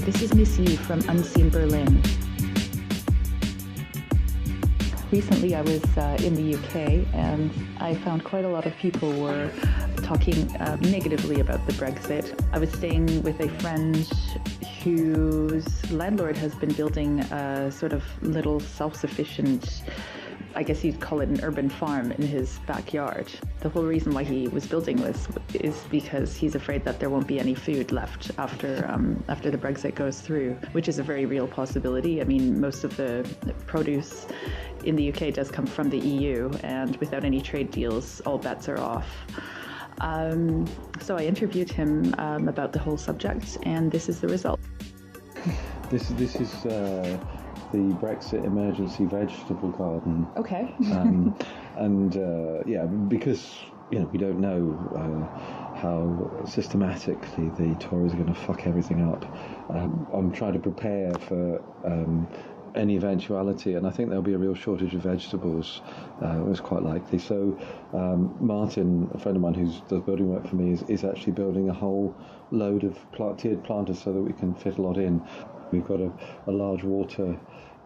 This is Miss Yi from Unseen Berlin. Recently I was in the UK and I found quite a lot of people were talking negatively about the Brexit. I was staying with a friend whose landlord has been building a sort of little self-sufficient, I guess you'd call it an urban farm in his backyard. The whole reason why he was building this is because he's afraid that there won't be any food left after the Brexit goes through, which is a very real possibility. I mean, most of the produce in the UK does come from the EU, and without any trade deals, all bets are off. So I interviewed him about the whole subject, and this is the result. This is the Brexit emergency vegetable garden. Okay. Because we don't know how systematically the Tories are going to fuck everything up. I'm trying to prepare for any eventuality, and I think there'll be a real shortage of vegetables. It's quite likely. So Martin, a friend of mine who does building work for me, is actually building a whole load of tiered planters so that we can fit a lot in. We've got a large water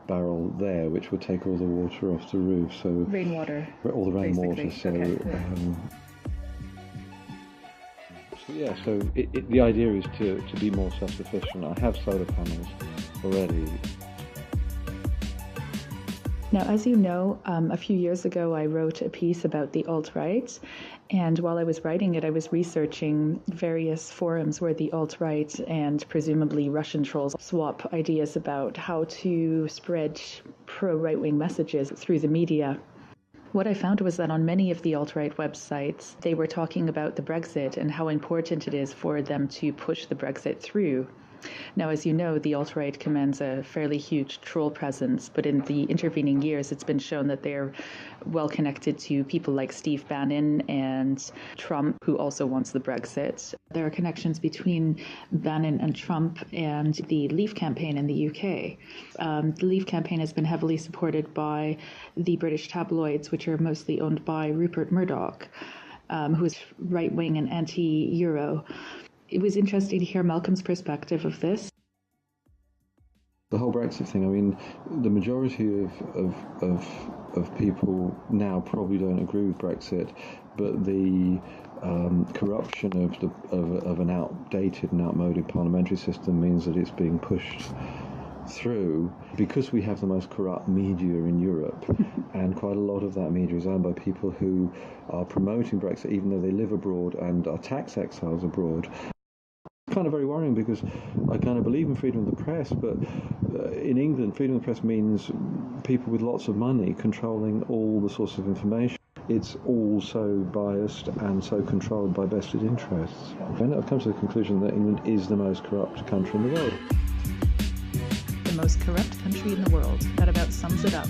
barrel there which will take all the water off the roof. So rainwater. All the rainwater. So. Okay. So the idea is to be more self-sufficient. I have solar panels already. Now, as you know, a few years ago I wrote a piece about the alt-right, and while I was writing it, I was researching various forums where the alt-right and presumably Russian trolls swap ideas about how to spread pro-right-wing messages through the media. What I found was that on many of the alt-right websites, they were talking about the Brexit and how important it is for them to push the Brexit through. Now, as you know, the alt-right commands a fairly huge troll presence, but in the intervening years, it's been shown that they're well connected to people like Steve Bannon and Trump, who also wants the Brexit. There are connections between Bannon and Trump and the Leave campaign in the UK. The Leave campaign has been heavily supported by the British tabloids, which are mostly owned by Rupert Murdoch, who is right-wing and anti-Euro. It was interesting to hear Malcolm's perspective of this. The whole Brexit thing, I mean, the majority of people now probably don't agree with Brexit, but the corruption of an outdated and outmoded parliamentary system means that it's being pushed through because we have the most corrupt media in Europe, and quite a lot of that media is owned by people who are promoting Brexit even though they live abroad and are tax exiles abroad. Kind of very worrying because I kind of believe in freedom of the press, but in England, freedom of the press means people with lots of money controlling all the sources of information. It's all so biased and so controlled by vested interests. And I've come to the conclusion that England is the most corrupt country in the world. The most corrupt country in the world. That about sums it up.